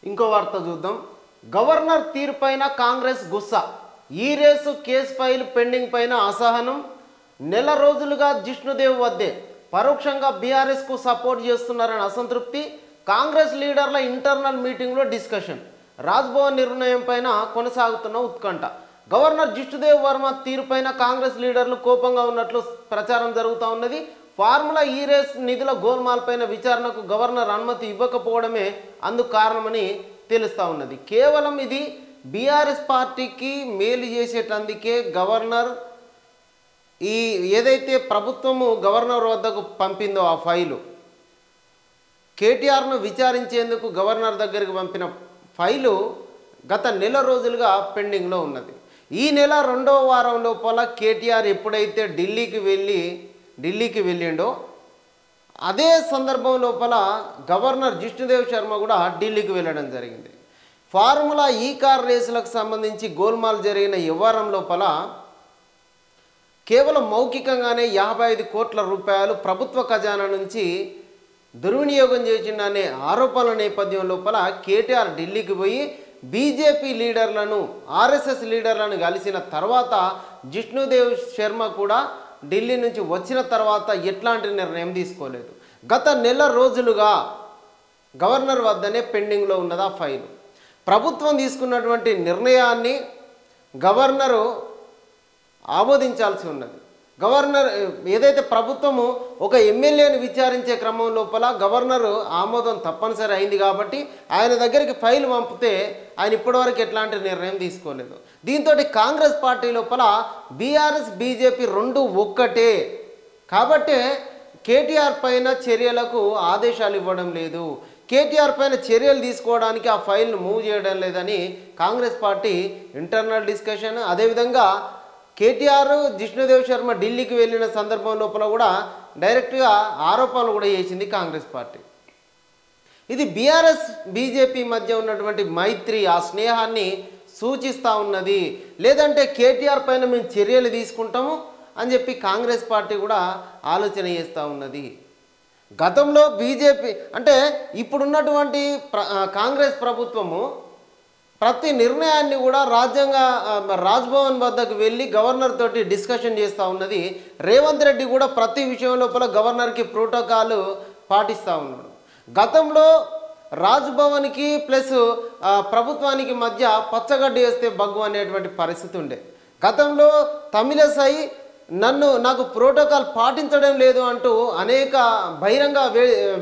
ఇంకో వార్త చూద్దాం. గవర్నర్ తీరుపైన కాంగ్రెస్ గుస్సా. ఈ రేసు కేసు ఫైల్ పెండింగ్ పైన అసహనం. నెల రోజులుగా జిష్ణుదేవ్ వద్దే పరోక్షంగా బీఆర్ఎస్కు సపోర్ట్ చేస్తున్నారని అసంతృప్తి. కాంగ్రెస్ లీడర్ల ఇంటర్నల్ మీటింగ్లో డిస్కషన్. రాజ్భవన్ నిర్ణయం పైన కొనసాగుతున్న ఉత్కంఠ. గవర్నర్ జిష్ణుదేవ్ వర్మ తీరుపైన కాంగ్రెస్ లీడర్లు కోపంగా ఉన్నట్లు ప్రచారం జరుగుతూ ఉన్నది. ఫార్ములా ఈ రేస్ నిధుల గోల్మాల్ పైన విచారణకు గవర్నర్ అనుమతి ఇవ్వకపోవడమే అందుకు కారణమని తెలుస్తూ ఉన్నది. కేవలం ఇది బీఆర్ఎస్ పార్టీకి మేలు చేసేటందుకే గవర్నర్ ఈ ఏదైతే ప్రభుత్వము గవర్నర్ వద్దకు పంపిందో ఆ ఫైలు కేటీఆర్ను విచారించేందుకు గవర్నర్ దగ్గరికి పంపిన ఫైలు గత నెల రోజులుగా పెండింగ్లో ఉన్నది. ఈ నెల 2వ వారం లోపల కేటీఆర్ ఎప్పుడైతే ఢిల్లీకి వెళ్ళిండో అదే సందర్భం లోపల గవర్నర్ జిష్ణుదేవ్ శర్మ కూడా ఢిల్లీకి వెళ్ళడం జరిగింది. ఫార్ములా ఈ కార్ రేసులకు సంబంధించి గోల్మాల్ జరిగిన వ్యవహారం లోపల కేవలం మౌఖికంగానే 55 కోట్ల రూపాయలు ప్రభుత్వ ఖజానా నుంచి దుర్వినియోగం చేసిందనే ఆరోపణల నేపథ్యం లోపల కేటీఆర్ ఢిల్లీకి పోయి బీజేపీ లీడర్లను ఆర్ఎస్ఎస్ లీడర్లను కలిసిన తర్వాత జిష్ణుదేవ్ శర్మ కూడా ఢిల్లీ నుంచి వచ్చిన తర్వాత ఎట్లాంటి నిర్ణయం తీసుకోలేదు. గత నెల రోజులుగా గవర్నర్ వద్దనే పెండింగ్లో ఉన్నది ఆ ఫైలు. ప్రభుత్వం తీసుకున్నటువంటి నిర్ణయాన్ని గవర్నరు ఆమోదించాల్సి ఉన్నది. గవర్నర్ ఏదైతే ప్రభుత్వము ఒక ఎమ్మెల్యేని విచారించే క్రమం లోపల గవర్నరు ఆమోదం తప్పనిసరి అయింది కాబట్టి ఆయన దగ్గరికి ఫైల్ పంపితే ఆయన ఇప్పటివరకు ఎట్లాంటి నిర్ణయం తీసుకోలేదు. దీంతో కాంగ్రెస్ పార్టీ లోపల బీఆర్ఎస్ బీజేపీ రెండు ఒక్కటే కాబట్టి కేటీఆర్ పైన చర్యలకు ఆదేశాలు ఇవ్వడం లేదు, కేటీఆర్ పైన చర్యలు తీసుకోవడానికి ఆ ఫైల్ను మూవ్ చేయడం లేదని కాంగ్రెస్ పార్టీ ఇంటర్నల్ డిస్కషన్. అదేవిధంగా కేటీఆర్ జిష్ణుదేవ్ శర్మ ఢిల్లీకి వెళ్ళిన సందర్భం లోపల కూడా డైరెక్ట్గా ఆరోపణలు కూడా చేసింది కాంగ్రెస్ పార్టీ. ఇది బీఆర్ఎస్ బీజేపీ మధ్య ఉన్నటువంటి మైత్రి, ఆ స్నేహాన్ని సూచిస్తూ ఉన్నది. లేదంటే కేటీఆర్ పైన మేము చర్యలు తీసుకుంటాము అని చెప్పి కాంగ్రెస్ పార్టీ కూడా ఆలోచన చేస్తూ ఉన్నది. గతంలో బీజేపీ అంటే ఇప్పుడున్నటువంటి కాంగ్రెస్ ప్రభుత్వము ప్రతి నిర్ణయాన్ని కూడా రాజ్భవన్ వద్దకు వెళ్ళి గవర్నర్ తోటి డిస్కషన్ చేస్తూ ఉన్నది. రేవంత్ రెడ్డి కూడా ప్రతి విషయం లోపల గవర్నర్కి ప్రోటోకాల్ పాటిస్తూ ఉన్నాడు. గతంలో రాజ్భవన్కి ప్లస్ ప్రభుత్వానికి మధ్య పచ్చగడ్డి వేస్తే బగ్గు అనేటువంటి పరిస్థితి ఉండే. గతంలో తమిళసై నాకు ప్రోటోకాల్ పాటించడం లేదు అంటూ అనేక బహిరంగ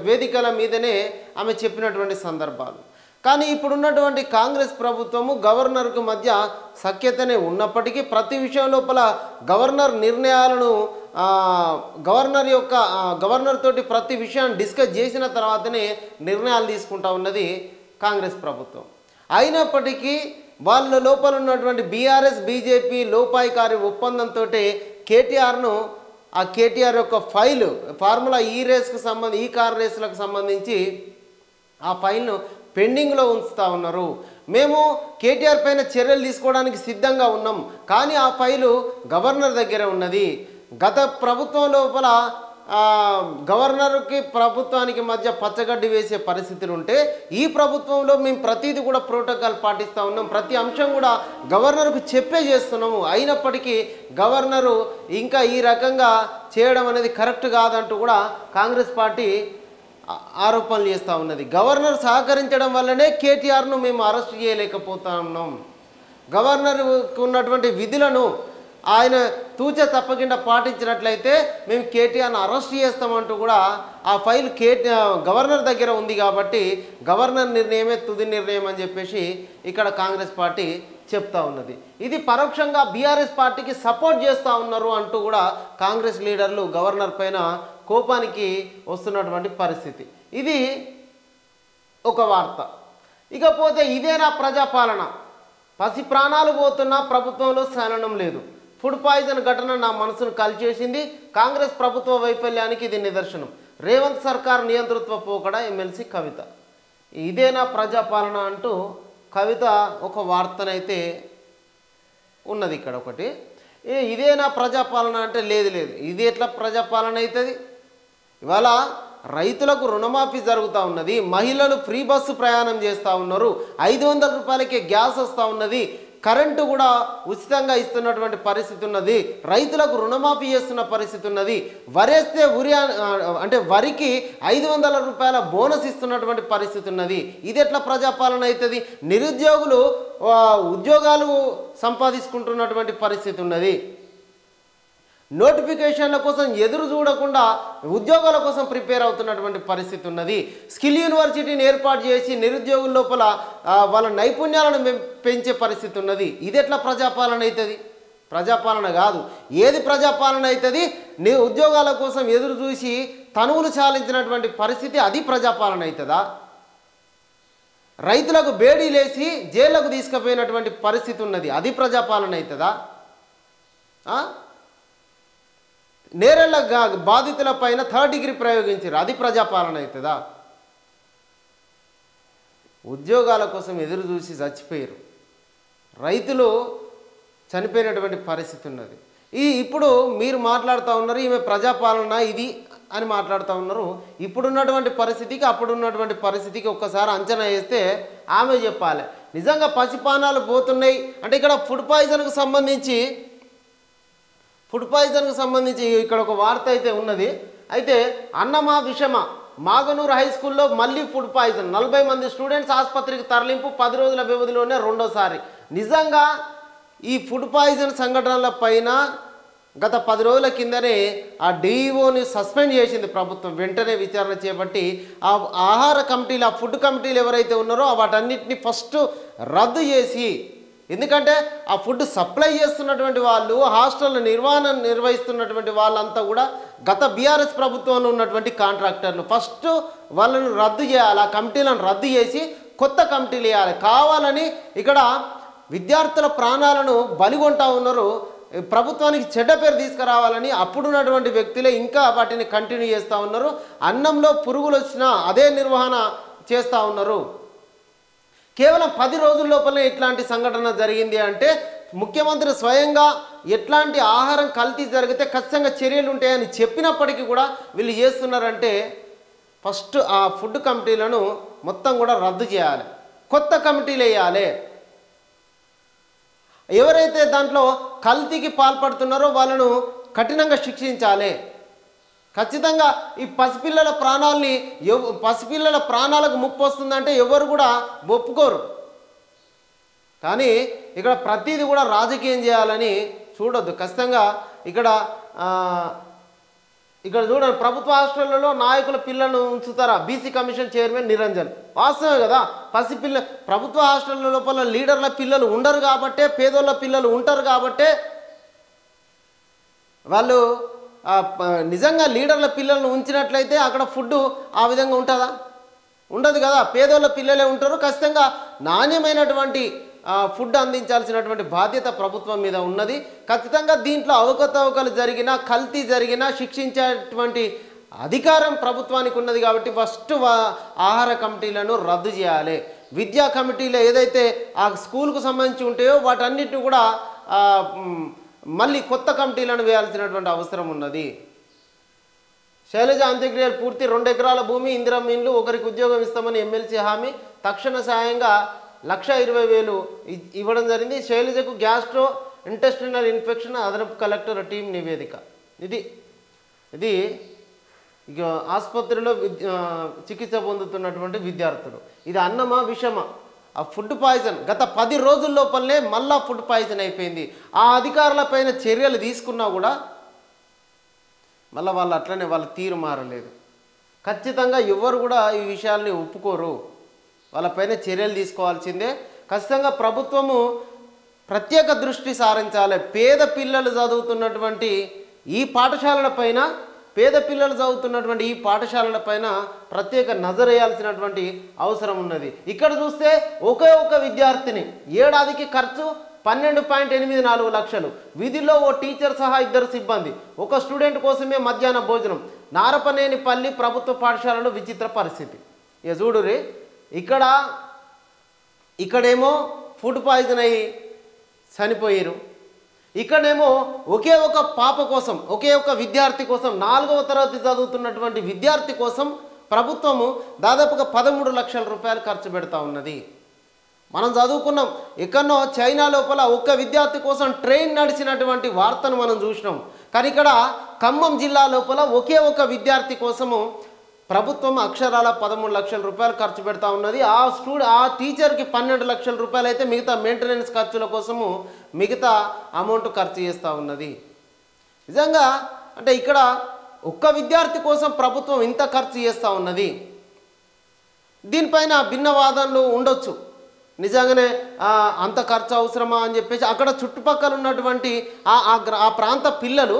వేదికల మీదనే ఆమె చెప్పినటువంటి సందర్భాలు. కానీ ఇప్పుడున్నటువంటి కాంగ్రెస్ ప్రభుత్వము గవర్నర్కు మధ్య సఖ్యతనే ఉన్నప్పటికీ ప్రతి విషయం లోపల గవర్నర్ నిర్ణయాలను గవర్నర్ తోటి ప్రతి విషయాన్ని డిస్కస్ చేసిన తర్వాతనే నిర్ణయాలు తీసుకుంటా ఉన్నది కాంగ్రెస్ ప్రభుత్వం. అయినప్పటికీ వాళ్ళ లోపల ఉన్నటువంటి బీఆర్ఎస్ బీజేపీ లోపాయికారి ఒప్పందంతో కేటీఆర్ యొక్క ఫైలు ఫార్ములా ఈ కార్ రేసులకు సంబంధించి ఆ ఫైల్ను పెండింగ్లో ఉంచుతూ ఉన్నారు. మేము కేటీఆర్ పైన చర్యలు తీసుకోవడానికి సిద్ధంగా ఉన్నాం, కానీ ఆ ఫైలు గవర్నర్ దగ్గర ఉన్నది. గత ప్రభుత్వం లోపల గవర్నర్కి ప్రభుత్వానికి మధ్య పచ్చగడ్డి వేసే పరిస్థితులు ఉంటే ఈ ప్రభుత్వంలో మేము ప్రతిదీ కూడా ప్రోటోకాల్ పాటిస్తూ ఉన్నాం, ప్రతి అంశం కూడా గవర్నర్కు చెప్పే చేస్తున్నాము. అయినప్పటికీ గవర్నరు ఇంకా ఈ రకంగా చేయడం అనేది కరెక్ట్ కాదంటూ కూడా కాంగ్రెస్ పార్టీ ఆరోపణలు చేస్తూ ఉన్నది. గవర్నర్ సహకరించడం వల్లనే కేటీఆర్ను మేము అరెస్ట్ చేయలేకపోతా ఉన్నాం. గవర్నర్కు ఉన్నటువంటి విధులను ఆయన తూచ తప్పకుండా పాటించినట్లయితే మేము కేటీఆర్ను అరెస్ట్ చేస్తామంటూ కూడా ఆ ఫైల్ గవర్నర్ దగ్గర ఉంది కాబట్టి గవర్నర్ నిర్ణయమే తుది నిర్ణయం అని చెప్పేసి ఇక్కడ కాంగ్రెస్ పార్టీ చెప్తా ఉన్నది. ఇది పరోక్షంగా బీఆర్ఎస్ పార్టీకి సపోర్ట్ చేస్తూ ఉన్నారు అంటూ కూడా కాంగ్రెస్ లీడర్లు గవర్నర్ పైన కోపానికి వస్తున్నటువంటి పరిస్థితి. ఇది ఒక వార్త. ఇకపోతే ఇదేనా ప్రజాపాలన? పసి ప్రాణాలు పోతున్నా ప్రభుత్వంలో చలనం లేదు. ఫుడ్ పాయిజన్ ఘటన నా మనసును కలిచేసింది. కాంగ్రెస్ ప్రభుత్వ వైఫల్యానికి ఇది నిదర్శనం. రేవంత్ సర్కార్ నియంతృత్వ పోకడ ఎమ్మెల్సీ కవిత. ఇదేనా ప్రజాపాలన అంటూ కవిత ఒక వార్తనైతే ఉన్నది ఇక్కడ ఒకటి. ఇదేనా ప్రజాపాలన అంటే లేదు, ఇది ఎట్లా ప్రజాపాలన అవుతుంది? ఇవాళ రైతులకు రుణమాఫీ జరుగుతూ ఉన్నది, మహిళలు ఫ్రీ బస్సు ప్రయాణం చేస్తూ ఉన్నారు, 500 రూపాయలకే గ్యాస్ వస్తూ ఉన్నది, కరెంటు కూడా ఉచితంగా ఇస్తున్నటువంటి పరిస్థితి ఉన్నది, రైతులకు రుణమాఫీ చేస్తున్న పరిస్థితి ఉన్నది, వరేస్తే అంటే వరికి 500 రూపాయల బోనస్ ఇస్తున్నటువంటి పరిస్థితి ఉన్నది. ఇది ఎట్లా ప్రజాపాలన అవుతుంది? నిరుద్యోగులు ఉద్యోగాలు సంపాదించుకుంటున్నటువంటి పరిస్థితి ఉన్నది. నోటిఫికేషన్ల కోసం ఎదురు చూడకుండా ఉద్యోగాల కోసం ప్రిపేర్ అవుతున్నటువంటి పరిస్థితి ఉన్నది. స్కిల్ యూనివర్సిటీని ఏర్పాటు చేసి నిరుద్యోగుల లోపల వాళ్ళ నైపుణ్యాలను పెంచే పరిస్థితి ఉన్నది. ఇది ఎట్లా ప్రజాపాలన అవుతుంది? ప్రజాపాలన కాదు. ఏది ప్రజాపాలన అవుతుంది? ఉద్యోగాల కోసం ఎదురు చూసి తనువులు చాలించినటువంటి పరిస్థితి, అది ప్రజాపాలన అవుతుందా? రైతులకు బేడీలేసి జైళ్లకు తీసుకుపోయినటువంటి పరిస్థితి ఉన్నది, అది ప్రజాపాలన అవుతుందా? నేరళ్ళ బాధితుల పైన 3rd డిగ్రీ ప్రయోగించారు, అది ప్రజాపాలన అవుతుందా? ఉద్యోగాల కోసం ఎదురు చూసి చచ్చిపోయారు, రైతులు చనిపోయినటువంటి పరిస్థితి ఉన్నది. ఇప్పుడు మీరు మాట్లాడుతూ ఉన్నారు ఈమె ప్రజాపాలన ఇది అని మాట్లాడుతూ ఉన్నారు. ఇప్పుడున్నటువంటి పరిస్థితికి అప్పుడున్నటువంటి పరిస్థితికి ఒక్కసారి అంచనా వేస్తే ఆమె చెప్పాలి. నిజంగా పసిపానాలు పోతున్నాయి అంటే ఇక్కడ ఫుడ్ పాయిజన్కు సంబంధించి ఇక్కడ ఒక వార్త అయితే ఉన్నది. అయితే అన్నమా విషమా, మాగనూరు హై స్కూల్లో మళ్ళీ ఫుడ్ పాయిజన్, 40 మంది స్టూడెంట్స్ ఆసుపత్రికి తరలింపు, 10 రోజుల వ్యవధిలోనే రెండోసారి. నిజంగా ఈ ఫుడ్ పాయిజన్ సంఘటనల పైన గత 10 రోజుల కిందనే ఆ డిఈఓని సస్పెండ్ చేసింది ప్రభుత్వం. వెంటనే విచారణ చేపట్టి ఆ ఆహార కమిటీలు, ఆ ఫుడ్ కమిటీలు ఎవరైతే ఉన్నారో వాటన్నిటిని ఫస్ట్ రద్దు చేసి, ఎందుకంటే ఆ ఫుడ్ సప్లై చేస్తున్నటువంటి వాళ్ళు, హాస్టల్ నిర్వహిస్తున్నటువంటి వాళ్ళంతా కూడా గత బీఆర్ఎస్ ప్రభుత్వంలో ఉన్నటువంటి కాంట్రాక్టర్లు. ఫస్ట్ వాళ్ళను రద్దు చేయాలి, ఆ కమిటీలను రద్దు చేసి కొత్త కమిటీలు వేయాలి. కావాలని ఇక్కడ విద్యార్థుల ప్రాణాలను బలిగొంటా ఉన్నారు. ప్రభుత్వానికి చెడ్డ పేరు తీసుకురావాలని అప్పుడున్నటువంటి వ్యక్తులే ఇంకా వాటిని కంటిన్యూ చేస్తూ ఉన్నారు. అన్నంలో పురుగులు వచ్చినా అదే నిర్వహణ చేస్తూ ఉన్నారు. కేవలం 10 రోజుల లోపలనే ఇట్లాంటి సంఘటన జరిగింది అంటే ముఖ్యమంత్రి స్వయంగా ఎట్లాంటి ఆహారం కల్తీ జరిగితే ఖచ్చితంగా చర్యలు ఉంటాయని చెప్పినప్పటికీ కూడా వీళ్ళు చేస్తున్నారంటే ఫస్ట్ ఆ ఫుడ్ కమిటీలను మొత్తం కూడా రద్దు చేయాలి, కొత్త కమిటీలు వేయాలి. ఎవరైతే దాంట్లో కల్తీకి పాల్పడుతున్నారో వాళ్ళను కఠినంగా శిక్షించాలి. ఖచ్చితంగా ఈ పసిపిల్లల ప్రాణాలకు ముప్పు వస్తుందంటే ఎవరు కూడా ఒప్పుకోరు. కానీ ఇక్కడ ప్రతిదీ కూడా రాజకీయం చేయాలని చూడొద్దు. ఖచ్చితంగా ఇక్కడ చూడండి, ప్రభుత్వ హాస్టళ్లలో నాయకుల పిల్లలను ఉంచుతారా? BC commission chairman Niranjan. వాస్తవమే కదా, ప్రభుత్వ హాస్టళ్ల లోపల లీడర్ల పిల్లలు ఉండరు కాబట్టే, పేదోళ్ళ పిల్లలు ఉంటారు కాబట్టే వాళ్ళు నిజంగా లీడర్ల పిల్లలను ఉంచినట్లయితే అక్కడ ఫుడ్ ఆ విధంగా ఉంటుందా? ఉండదు కదా. పేదోళ్ళ పిల్లలే ఉంటారు. ఖచ్చితంగా నాణ్యమైనటువంటి ఫుడ్ అందించాల్సినటువంటి బాధ్యత ప్రభుత్వం మీద ఉన్నది. ఖచ్చితంగా దీంట్లో అవకతవకలు జరిగినా, కల్తీ జరిగినా శిక్షించేటువంటి అధికారం ప్రభుత్వానికి ఉన్నది. కాబట్టి ఫస్ట్ ఆహార కమిటీలను రద్దు చేయాలి. విద్యా కమిటీలు ఏదైతే ఆ స్కూల్కు సంబంధించి ఉంటాయో వాటన్నిటిని కూడా మళ్ళీ కొత్త కమిటీలను వేయాల్సినటువంటి అవసరం ఉన్నది. శైలజ అంత్యక్రియలు పూర్తి, 2 ఎకరాల భూమి, ఇందిరమ్మ ఇండ్లు, ఒకరికి ఉద్యోగం ఇస్తామని ఎమ్మెల్సీ హామీ, తక్షణ సాయంగా 1,20,000 ఇవ్వడం జరిగింది. శైలజకు గ్యాస్ట్రో ఇంటెస్టినల్ ఇన్ఫెక్షన్, అదనపు కలెక్టర్ టీం నివేదిక. ఇది ఇక ఆసుపత్రిలో చికిత్స పొందుతున్నటువంటి విద్యార్థులు. ఇది అన్నమా విషమా? ఆ ఫుడ్ పాయిజన్ గత 10 రోజుల లోపలనే మళ్ళా ఫుడ్ పాయిజన్ అయిపోయింది. ఆ అధికారులపైన చర్యలు తీసుకున్నా కూడా మళ్ళీ వాళ్ళు అట్లనే వాళ్ళ తీరు మారలేదు. ఖచ్చితంగా ఎవరు కూడా ఈ విషయాల్ని ఒప్పుకోరు. వాళ్ళపైన చర్యలు తీసుకోవాల్సిందే. ఖచ్చితంగా ప్రభుత్వము ప్రత్యేక దృష్టి సారించాలి. పేద పిల్లలు చదువుతున్నటువంటి ఈ పాఠశాలలపైన ప్రత్యేక నజర్ వేయాల్సినటువంటి అవసరం ఉన్నది. ఇక్కడ చూస్తే ఒకే ఒక విద్యార్థిని ఏడాదికి ఖర్చు 12.84 లక్షలు. వీధిలో ఓ టీచర్ సహా 2 సిబ్బంది, ఒక స్టూడెంట్ కోసమే మధ్యాహ్న భోజనం. నారపనేనిపల్లి ప్రభుత్వ పాఠశాలలో విచిత్ర పరిస్థితి. ఇక చూడురి, ఇక్కడేమో ఫుడ్ పాయిజన్ అయ్యి చనిపోయారు. ఇక్కడేమో ఒకే ఒక పాప కోసం, ఒకే ఒక విద్యార్థి కోసం, 4వ తరగతి చదువుతున్నటువంటి విద్యార్థి కోసం ప్రభుత్వము దాదాపుగా 13 లక్షల రూపాయలు ఖర్చు పెడతా ఉన్నది. మనం చదువుకున్నాం, ఎక్కడనో చైనా లోపల ఒక్క విద్యార్థి కోసం ట్రైన్ నడిచినటువంటి వార్తను మనం చూసినాం. కానీ ఇక్కడ ఖమ్మం జిల్లా లోపల ఒకే ఒక విద్యార్థి కోసము ప్రభుత్వం అక్షరాల 13 లక్షల రూపాయలు ఖర్చు పెడతా ఉన్నది. ఆ టీచర్కి 12 లక్షల రూపాయలు అయితే మిగతా మెయింటెనెన్స్ ఖర్చుల కోసము మిగతా అమౌంట్ ఖర్చు చేస్తూ ఉన్నది. నిజంగా అంటే ఇక్కడ ఒక్క విద్యార్థి కోసం ప్రభుత్వం ఇంత ఖర్చు చేస్తూ ఉన్నది. దీనిపైన భిన్న వాదనలు ఉండొచ్చు. నిజంగానే అంత ఖర్చు అవసరమా అని చెప్పేసి అక్కడ చుట్టుపక్కల ఉన్నటువంటి ఆ ప్రాంత పిల్లలు,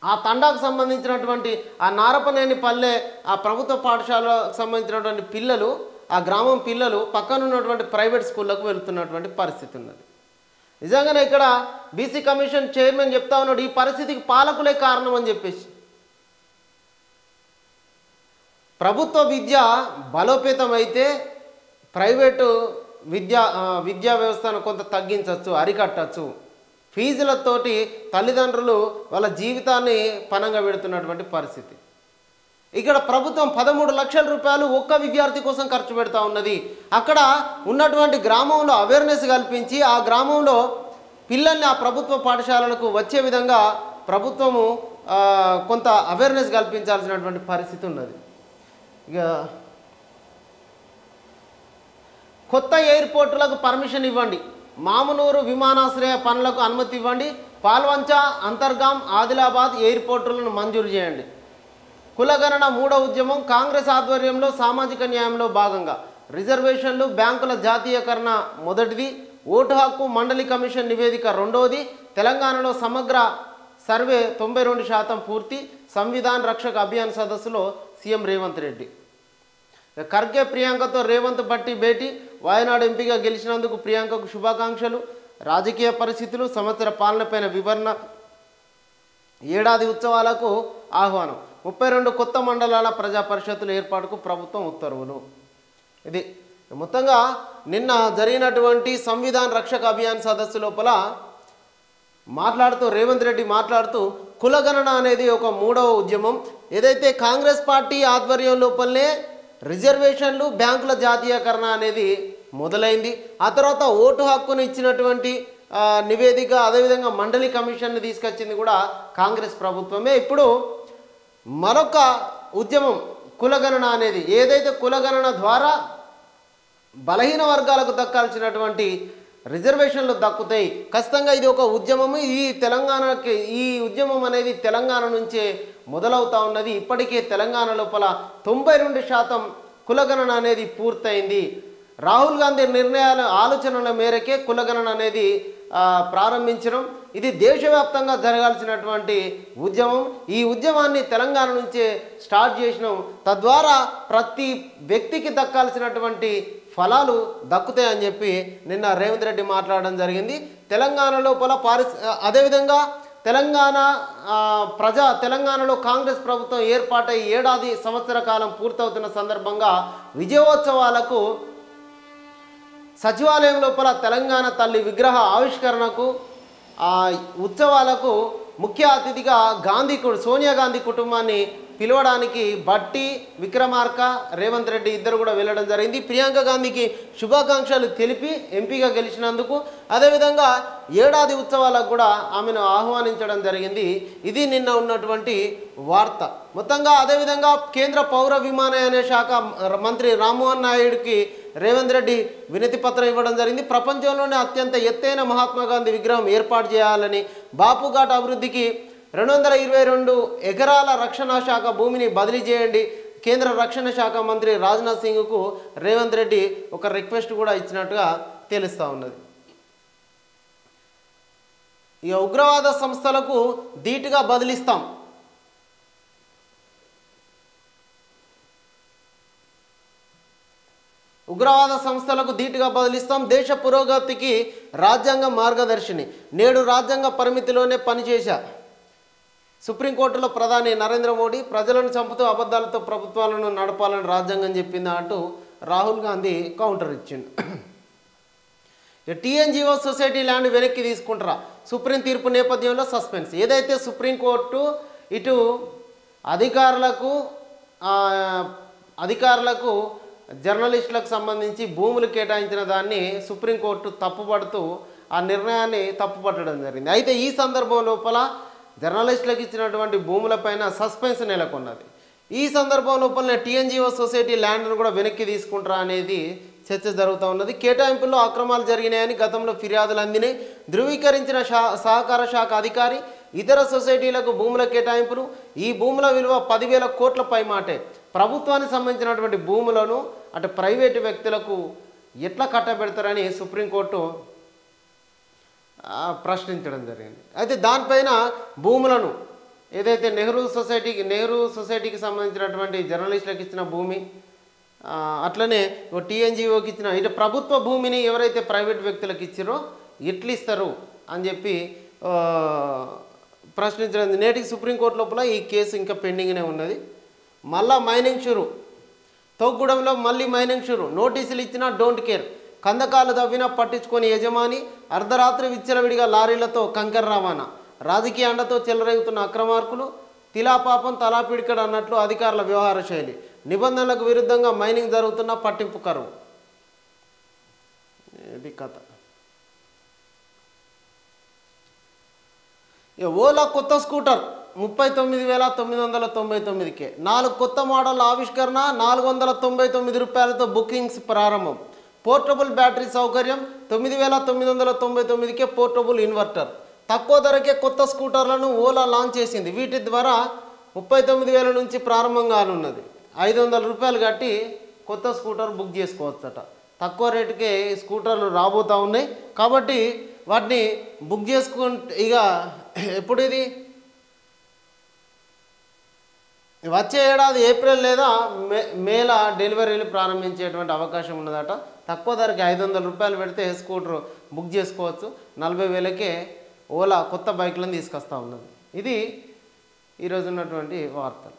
ఆ తండాకు సంబంధించినటువంటి ఆ నారపనేని పల్లె ఆ ప్రభుత్వ పాఠశాలకు సంబంధించినటువంటి పిల్లలు, ఆ గ్రామం పిల్లలు పక్కన ఉన్నటువంటి ప్రైవేట్ స్కూళ్ళకు వెళ్తున్నటువంటి పరిస్థితి ఉన్నది. నిజంగానే ఇక్కడ బీసీ కమిషన్ చైర్మన్ చెప్తా ఉన్నాడు, ఈ పరిస్థితికి పాలకులే కారణం అని చెప్పేసి. ప్రభుత్వ విద్య బలోపేతం అయితే ప్రైవేటు విద్యా వ్యవస్థను కొంత తగ్గించవచ్చు, అరికట్టచ్చు. ఫీజులతోటి తల్లిదండ్రులు వాళ్ళ జీవితాన్ని పణంగా పెడుతున్నటువంటి పరిస్థితి. ఇక్కడ ప్రభుత్వం 13 లక్షల రూపాయలు ఒక్క విద్యార్థి కోసం ఖర్చు పెడతా ఉన్నది. అక్కడ ఉన్నటువంటి గ్రామంలో అవేర్నెస్ కల్పించి ఆ గ్రామంలో పిల్లల్ని ఆ ప్రభుత్వ పాఠశాలలకు వచ్చే విధంగా ప్రభుత్వము కొంత అవేర్నెస్ కల్పించాల్సినటువంటి పరిస్థితి ఉన్నది. ఇక కొత్త ఎయిర్పోర్టులకు పర్మిషన్ ఇవ్వండి, మామునూరు విమానాశ్రయ పనులకు అనుమతి ఇవ్వండి, పాల్వంచ, అంతర్గాం, ఆదిలాబాద్ ఎయిర్పోర్టులను మంజూరు చేయండి. కులగణన 3వ ఉద్యమం కాంగ్రెస్ ఆధ్వర్యంలో సామాజిక న్యాయంలో భాగంగా రిజర్వేషన్లు, బ్యాంకుల జాతీయకరణ మొదటిది, ఓటు హక్కు మండలి కమిషన్ నివేదిక రెండవది, తెలంగాణలో సమగ్ర సర్వే 92% పూర్తి, సంవిధాన్ రక్షక అభియాన్ సదస్సులో సీఎం రేవంత్ రెడ్డి. ఖర్గే ప్రియాంకతో రేవంత్ భట్టి భేటీ, వాయనాడు ఎంపీగా గెలిచినందుకు ప్రియాంకకు శుభాకాంక్షలు, రాజకీయ పరిస్థితులు, సంవత్సర పాలనపైన వివరణ, ఏడాది ఉత్సవాలకు ఆహ్వానం, 32 కొత్త మండలాల ప్రజా పరిషత్తుల ఏర్పాటుకు ప్రభుత్వం ఉత్తర్వులు. ఇది మొత్తంగా నిన్న జరిగినటువంటి సంవిధాన్ రక్షక అభియాన్ సదస్సు లోపల మాట్లాడుతూ రేవంత్ రెడ్డి మాట్లాడుతూ కులగణన అనేది ఒక 3వ ఉద్యమం, ఏదైతే కాంగ్రెస్ పార్టీ ఆధ్వర్యం లోపలనే రిజర్వేషన్లు, బ్యాంకుల జాతీయకరణ అనేది మొదలైంది. ఆ తర్వాత ఓటు హక్కును ఇచ్చినటువంటి నివేదిక, అదేవిధంగా మండలి కమిషన్ని తీసుకొచ్చింది కూడా కాంగ్రెస్ ప్రభుత్వమే. ఇప్పుడు మరొక ఉద్యమం కులగణన అనేది, ఏదైతే కులగణన ద్వారా బలహీన వర్గాలకు దక్కాల్సినటువంటి రిజర్వేషన్లు దక్కుతాయి. ఖచ్చితంగా ఇది ఒక ఉద్యమము. ఈ ఉద్యమం అనేది తెలంగాణ నుంచే మొదలవుతా ఉన్నది. ఇప్పటికే తెలంగాణ లోపల 92% కులగణన అనేది పూర్తయింది. రాహుల్ గాంధీ ఆలోచనల మేరకే కులగణన అనేది ప్రారంభించడం, ఇది దేశవ్యాప్తంగా జరగాల్సినటువంటి ఉద్యమం. ఈ ఉద్యమాన్ని తెలంగాణ నుంచే స్టార్ట్ చేసినాం. తద్వారా ప్రతి వ్యక్తికి దక్కాల్సినటువంటి ఫలాలు దక్కుతాయని చెప్పి నిన్న రేవంత్ రెడ్డి మాట్లాడడం జరిగింది. తెలంగాణ లోపల అదేవిధంగా తెలంగాణలో కాంగ్రెస్ ప్రభుత్వం ఏర్పాటై ఏడాది సంవత్సర కాలం పూర్తవుతున్న సందర్భంగా విజయోత్సవాలకు సచివాలయం లోపల తెలంగాణ తల్లి విగ్రహ ఆవిష్కరణకు ఉత్సవాలకు ముఖ్య అతిథిగా సోనియా గాంధీ కుటుంబాన్ని పిలవడానికి భట్టి, విక్రమార్క, రేవంత్ రెడ్డి ఇద్దరు కూడా వెళ్ళడం జరిగింది. ప్రియాంక గాంధీకి శుభాకాంక్షలు తెలిపి ఎంపీగా గెలిచినందుకు, అదేవిధంగా ఏడాది ఉత్సవాలకు కూడా ఆమెను ఆహ్వానించడం జరిగింది. ఇది నిన్న ఉన్నటువంటి వార్త మొత్తంగా. అదేవిధంగా కేంద్ర పౌర విమానయాన శాఖ మంత్రి రామ్మోహన్ నాయుడుకి రేవంత్ రెడ్డి వినతి పత్రం ఇవ్వడం జరిగింది. ప్రపంచంలోనే అత్యంత ఎత్తైన మహాత్మా గాంధీ విగ్రహం ఏర్పాటు చేయాలని, బాపుఘాట్ అభివృద్ధికి 222 ఎకరాల రక్షణ శాఖ భూమిని బదిలీ చేయండి, కేంద్ర రక్షణ శాఖ మంత్రి రాజ్నాథ్ సింగ్కు రేవంత్ రెడ్డి ఒక రిక్వెస్ట్ కూడా ఇచ్చినట్టుగా తెలుస్తూ ఉన్నది. ఇక ఉగ్రవాద సంస్థలకు ధీటుగా బదిలిస్తాం, ఉగ్రవాద సంస్థలకు ధీటుగా బదిలిస్తాం, దేశ పురోగతికి రాజ్యాంగం మార్గదర్శిని, నేడు రాజ్యాంగ పరిమితిలోనే పనిచేశా, సుప్రీంకోర్టులో ప్రధాని నరేంద్ర మోడీ, ప్రజలను చంపుతూ అబద్ధాలతో ప్రభుత్వాలను నడపాలని రాజ్యాంగం చెప్పిందా అంటూ రాహుల్ గాంధీ కౌంటర్ ఇచ్చిండు. టీఎన్జిఓ సొసైటీ ల్యాండ్ వెనక్కి తీసుకుంటారా? సుప్రీం తీర్పు నేపథ్యంలో సస్పెన్స్. ఏదైతే సుప్రీంకోర్టు ఇటు అధికారులకు జర్నలిస్టులకు సంబంధించి భూములు కేటాయించిన దాన్ని సుప్రీంకోర్టు తప్పుపడుతూ ఆ నిర్ణయాన్ని తప్పుపట్టడం జరిగింది. అయితే ఈ సందర్భం లోపల జర్నలిస్టులకు ఇచ్చినటువంటి భూములపైన సస్పెన్స్ నెలకొన్నది. ఈ సందర్భం లోపల టీఎన్జిఓ సొసైటీ ల్యాండ్ను కూడా వెనక్కి తీసుకుంటారా అనేది చర్చ జరుగుతూ ఉన్నది. కేటాయింపుల్లో అక్రమాలు జరిగినాయని గతంలో ఫిర్యాదులు అందినాయి. ధృవీకరించిన సహకార శాఖ అధికారి ఇతర సొసైటీలకు భూముల కేటాయింపులు, ఈ భూముల విలువ 10,000 కోట్ల పైమాటే. ప్రభుత్వానికి సంబంధించినటువంటి భూములను అంటే ప్రైవేటు వ్యక్తులకు ఎట్లా కట్టబెడతారని సుప్రీంకోర్టు ప్రశ్నించడం జరిగింది. అయితే దానిపైన భూములను ఏదైతే నెహ్రూ సొసైటీకి సంబంధించినటువంటి జర్నలిస్టులకు ఇచ్చిన భూమి, అట్లనే టీఎన్జిఓకి ఇచ్చిన ఇటు ప్రభుత్వ భూమిని ఎవరైతే ప్రైవేట్ వ్యక్తులకు ఇచ్చారో ఎట్లు ఇస్తారు అని చెప్పి ప్రశ్నించడం. నేటికి సుప్రీంకోర్టు లోపల ఈ కేసు ఇంకా పెండింగ్నే ఉన్నది. మళ్ళా మైనింగ్ షురు, తోగ్గూడెంలో మళ్ళీ మైనింగ్ షురు. నోటీసులు ఇచ్చినా డోంట్ కేర్. కందకాలు తవ్వినా పట్టించుకొని యజమాని. అర్ధరాత్రి విచ్చలవిడిగా లారీలతో కంకర రవాణా. రాజకీయ అండతో చెలరేగుతున్న అక్రమార్కులు. తిలాపాపం తలాపిడికడ అన్నట్లు అధికారుల వ్యవహార శైలి. నిబంధనలకు విరుద్ధంగా మైనింగ్ జరుగుతున్న పట్టింపు కరువు. ఇది కథ. ఓలా కొత్త స్కూటర్ 39,999కే. 4 కొత్త మోడల్ ఆవిష్కరణ. 499 రూపాయలతో బుకింగ్స్ ప్రారంభం. పోర్టబుల్ బ్యాటరీ సౌకర్యం. 9,999కే పోర్టబుల్ ఇన్వర్టర్. తక్కువ ధరకే కొత్త స్కూటర్లను ఓలా లాంచ్ చేసింది. వీటి ద్వారా 39,000 నుంచి ప్రారంభం కానున్నది. 500 రూపాయలు కట్టి కొత్త స్కూటర్ బుక్ చేసుకోవచ్చట. తక్కువ రేటుకే స్కూటర్లు రాబోతూ ఉన్నాయి కాబట్టి వాటిని బుక్ చేసుకుంటే ఇక ఎప్పుడు ఇది వచ్చే ఏడాది ఏప్రిల్ లేదా మేల డెలివరీలు ప్రారంభించేటువంటి అవకాశం ఉన్నదట. తక్కువ ధరకి 500 రూపాయలు పెడితే స్కూటర్ బుక్ చేసుకోవచ్చు. 40,000కే ఓలా కొత్త బైక్లను తీసుకొస్తూ ఉన్నది. ఇది ఈరోజు ఉన్నటువంటి వార్తలు.